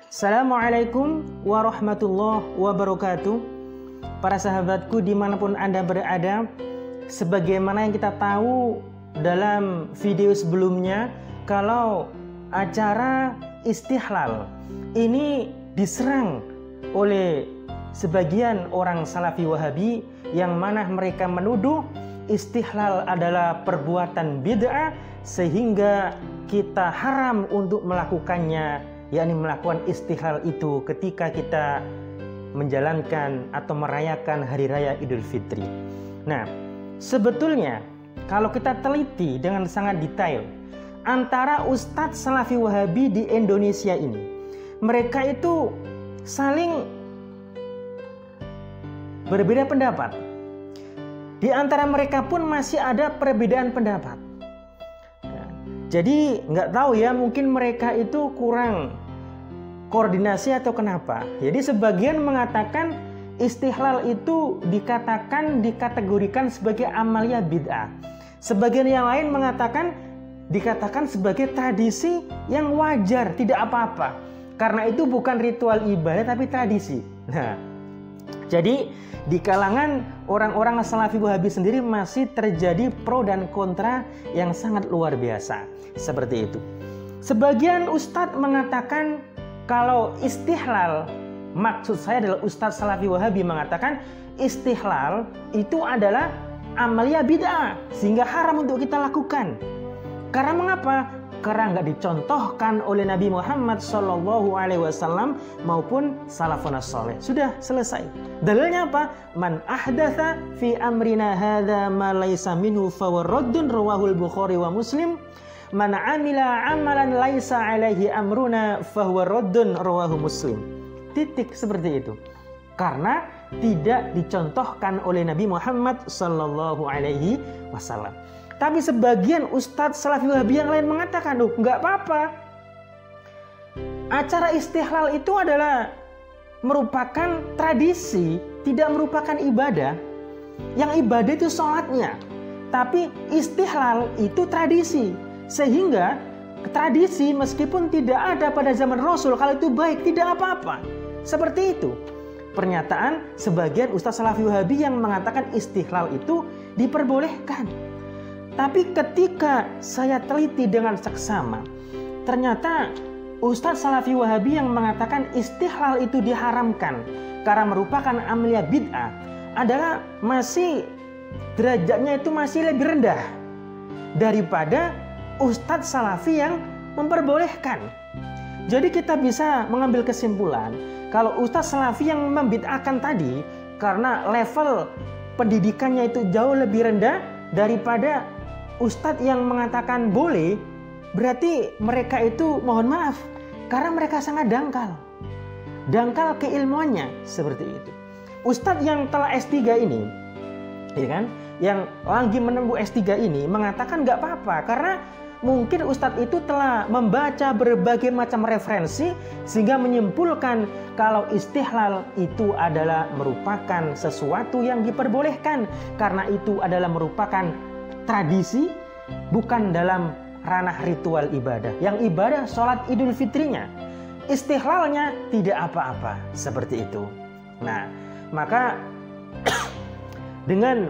Assalamualaikum warahmatullahi wabarakatuh. Para sahabatku dimanapun Anda berada, sebagaimana yang kita tahu dalam video sebelumnya, kalau acara Istihlal ini diserang oleh sebagian orang Salafi Wahabi yang mana mereka menuduh Istihlal adalah perbuatan bid'ah sehingga kita haram untuk melakukannya, yakni melakukan istihlal itu ketika kita menjalankan atau merayakan Hari Raya Idul Fitri. Nah, sebetulnya kalau kita teliti dengan sangat detail antara Ustadz Salafi Wahabi di Indonesia ini, mereka itu saling berbeda pendapat. Di antara mereka pun masih ada perbedaan pendapat. Jadi nggak tahu ya, mungkin mereka itu kurang koordinasi atau kenapa. Jadi sebagian mengatakan istihlal itu dikategorikan sebagai amalia bid'ah. Sebagian yang lain mengatakan dikatakan sebagai tradisi yang wajar, tidak apa-apa. Karena itu bukan ritual ibadah tapi tradisi. Nah, jadi di kalangan orang-orang Salafi Wahabi sendiri masih terjadi pro dan kontra yang sangat luar biasa. Seperti itu. Sebagian ustadz mengatakan kalau istihlal, maksud saya adalah Ustadz Salafi Wahabi mengatakan istihlal itu adalah amalia bid'ah sehingga haram untuk kita lakukan. Karena mengapa? Karena nggak dicontohkan oleh Nabi Muhammad SAW maupun salafun saleh. Sudah selesai. Dalilnya apa? Man ahdatsa fi amrina hadza ma laisa minhu fahuwa raddun, rawahul Bukhari wa Muslim. Man amila amalan laisa alaihi amruna fahuwa raddun, rawahu Muslim. Titik seperti itu. Karena tidak dicontohkan oleh Nabi Muhammad SAW. Tapi sebagian Ustadz Salafi Wahabi yang lain mengatakan, nggak apa-apa. Acara istihlal itu adalah merupakan tradisi, tidak merupakan ibadah. Yang ibadah itu sholatnya. Tapi istihlal itu tradisi. Sehingga tradisi meskipun tidak ada pada zaman Rasul, kalau itu baik, tidak apa-apa. Seperti itu. Pernyataan sebagian Ustadz Salafi Wahabi yang mengatakan istihlal itu diperbolehkan. Tapi ketika saya teliti dengan seksama, ternyata Ustadz Salafi Wahabi yang mengatakan istihlal itu diharamkan karena merupakan amalia bid'ah adalah masih derajatnya itu masih lebih rendah daripada Ustadz Salafi yang memperbolehkan. Jadi kita bisa mengambil kesimpulan kalau Ustadz Salafi yang membid'ahkan tadi karena level pendidikannya itu jauh lebih rendah daripada Ustadz yang mengatakan boleh, berarti mereka itu mohon maaf karena mereka sangat dangkal keilmuannya seperti itu. Ustadz yang telah S3 ini, ya kan, yang lagi menempuh S3 ini mengatakan nggak apa-apa karena mungkin Ustadz itu telah membaca berbagai macam referensi sehingga menyimpulkan kalau istihlal itu adalah merupakan sesuatu yang diperbolehkan karena itu adalah merupakan tradisi, bukan dalam ranah ritual ibadah. Yang ibadah sholat Idul Fitrinya, istihlalnya tidak apa-apa, seperti itu. Nah, maka dengan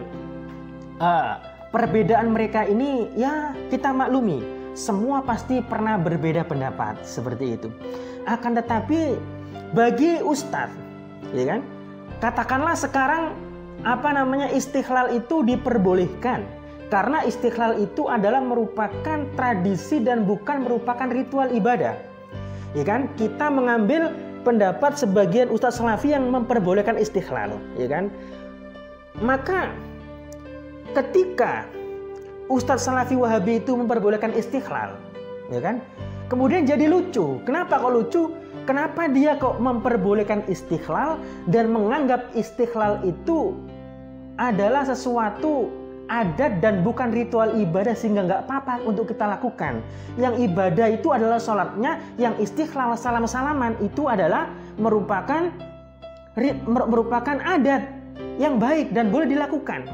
perbedaan mereka ini ya kita maklumi, semua pasti pernah berbeda pendapat seperti itu. Akan tetapi bagi ustadz, ya kan, katakanlah sekarang istihlal itu diperbolehkan karena istihlal itu adalah merupakan tradisi dan bukan merupakan ritual ibadah. Ya kan, kita mengambil pendapat sebagian Ustadz Salafi yang memperbolehkan istihlal, ya kan? Maka ketika Ustadz Salafi Wahabi itu memperbolehkan istihlal, ya kan? Kemudian jadi lucu. Kenapa kok lucu? Kenapa dia kok memperbolehkan istihlal dan menganggap istihlal itu adalah sesuatu adat dan bukan ritual ibadah sehingga nggak apa-apa untuk kita lakukan. Yang ibadah itu adalah sholatnya, yang istihlal salam-salaman itu adalah merupakan adat yang baik dan boleh dilakukan.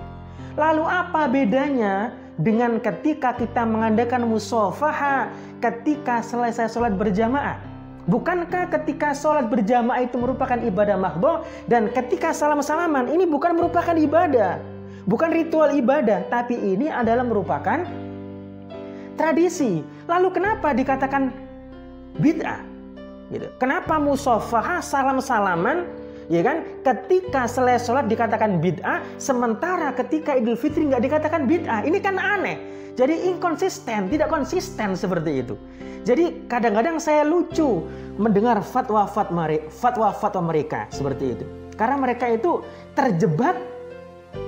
Lalu apa bedanya dengan ketika kita mengadakan musafaha ketika selesai sholat berjamaah? Bukankah ketika sholat berjamaah itu merupakan ibadah mahdhah, dan ketika salam-salaman ini bukan merupakan ibadah, bukan ritual ibadah, tapi ini adalah merupakan tradisi. Lalu kenapa dikatakan bid'ah? Gitu. Kenapa musafahah, salam-salaman, ya kan? Ketika selesai sholat dikatakan bid'ah, sementara ketika Idul Fitri nggak dikatakan bid'ah. Ini kan aneh. Jadi inkonsisten, tidak konsisten seperti itu. Jadi kadang-kadang saya lucu mendengar fatwa-fatwa mereka seperti itu. Karena mereka itu terjebak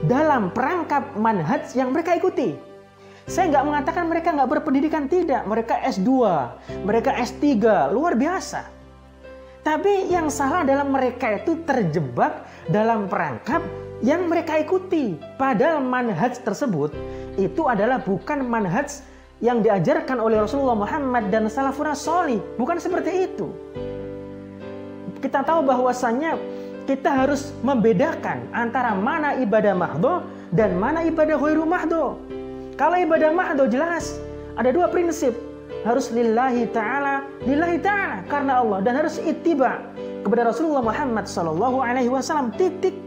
dalam perangkap manhaj yang mereka ikuti. Saya nggak mengatakan mereka nggak berpendidikan, tidak. Mereka S2, mereka S3, luar biasa. Tapi yang salah dalam mereka itu terjebak dalam perangkap yang mereka ikuti. Padahal manhaj tersebut itu adalah bukan manhaj yang diajarkan oleh Rasulullah Muhammad dan salafun sholih. Bukan seperti itu. Kita tahu bahwasannya kita harus membedakan antara mana ibadah mahdhah dan mana ibadah ghairu mahdhah. Kalau ibadah mahdhah jelas ada dua prinsip. Harus lillahi ta'ala karena Allah, dan harus ittiba kepada Rasulullah Muhammad SAW. Titik.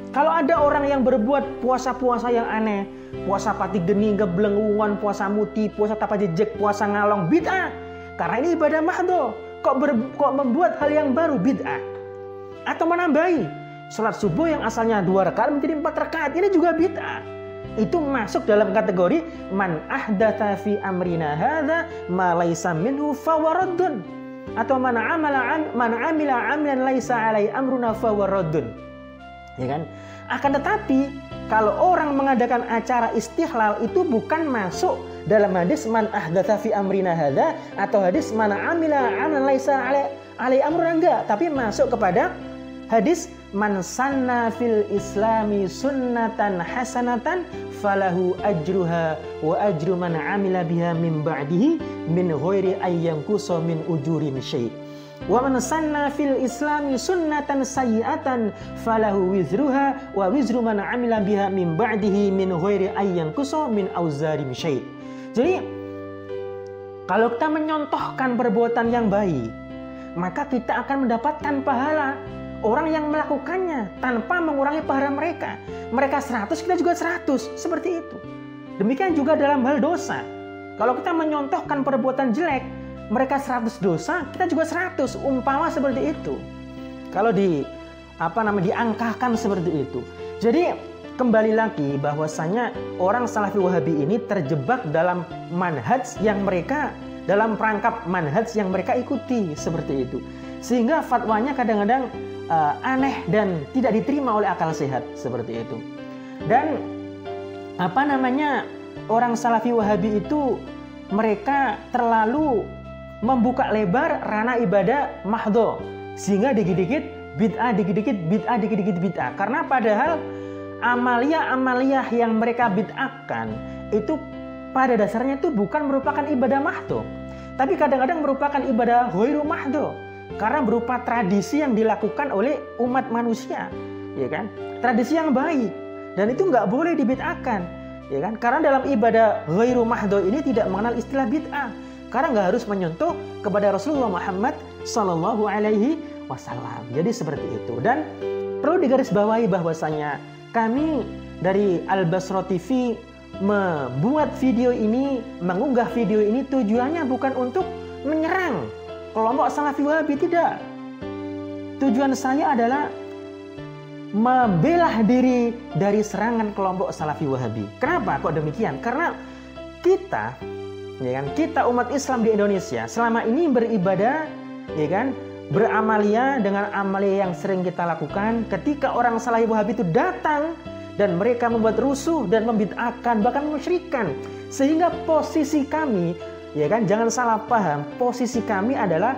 Kalau ada orang yang berbuat puasa-puasa yang aneh, puasa pati geni, geblenguan, puasa muti, puasa tapa jejek, puasa ngalong, bid'ah. Karena ini ibadah mahdhah. Kok membuat hal yang baru, bid'ah. Atau menambahi sholat subuh yang asalnya 2 rakaat menjadi 4 rakaat, ini juga bid'ah. Itu masuk dalam kategori man ahdatsa fi amrina hadza ma laisa minhu fawaraddun, atau man amila amalan laisa alai amruna fawaraddun. Ya kan? Akan tetapi kalau orang mengadakan acara istihlal itu bukan masuk dalam hadis man ahdatsa fi amrina hadza atau hadis man amila amalan laisa alai amruna, enggak, tapi masuk kepada hadis man sanna fil islami sunnatan hasanatan falahu ajruha wa ajru man amila biha min ba'dihi min ghairi ayyanqusa min ujurin syai'. Wa man sanna fil islami sunnatan sayyi'atan falahu wizruha wa wizru man amila biha min ba'dihi min ghairi ayyanqusa min auzarin syai'. Jadi kalau kita menyontohkan perbuatan yang baik, maka kita akan mendapatkan pahala orang yang melakukannya tanpa mengurangi pahala mereka. Mereka 100, kita juga 100. Seperti itu. Demikian juga dalam hal dosa. Kalau kita menyontohkan perbuatan jelek, mereka 100 dosa, kita juga 100. Umpama seperti itu. Kalau diangkakan seperti itu. Jadi kembali lagi bahwasanya orang Salafi Wahabi ini terjebak dalam manhaj yang mereka, dalam perangkap manhaj yang mereka ikuti seperti itu. Sehingga fatwanya kadang-kadang aneh dan tidak diterima oleh akal sehat seperti itu. Dan orang Salafi Wahabi itu mereka terlalu membuka lebar ranah ibadah mahdhah, sehingga dikit-dikit bid'ah, dikit-dikit bid'ah, dikit-dikit bid'ah. Karena padahal amaliyah yang mereka bid'ahkan itu pada dasarnya itu bukan merupakan ibadah mahdhah, tapi kadang-kadang merupakan ibadah ghairu mahdhah. Karena berupa tradisi yang dilakukan oleh umat manusia, ya kan? Tradisi yang baik, dan itu nggak boleh dibid'ahkan, ya kan? Karena dalam ibadah ghairu mahdhah ini tidak mengenal istilah bid'ah, karena nggak harus menyentuh kepada Rasulullah Muhammad Sallallahu Alaihi Wasallam. Jadi seperti itu. Dan perlu digarisbawahi bahwasanya kami dari Al-Basra TV membuat video ini, mengunggah video ini tujuannya bukan untuk menyerang kelompok Salafi Wahabi, tidak. Tujuan saya adalah membela diri dari serangan kelompok Salafi Wahabi. Kenapa kok demikian? Karena kita, ya kan, kita umat Islam di Indonesia selama ini beribadah, ya kan, beramalia dengan amalia yang sering kita lakukan. Ketika orang Salafi Wahabi itu datang dan mereka membuat rusuh dan membid'ahkan, bahkan musyrikan, sehingga posisi kami, ya kan, jangan salah paham, posisi kami adalah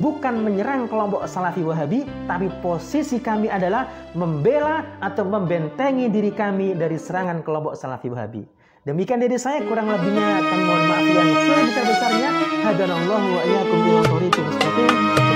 bukan menyerang kelompok Salafi Wahabi, tapi posisi kami adalah membela atau membentengi diri kami dari serangan kelompok Salafi Wahabi. Demikian dari saya, kurang lebihnya kami mohon maaf yang sebesar-besarnya. Hadanallahu wa iyyakum ila thoriqil mustaqim.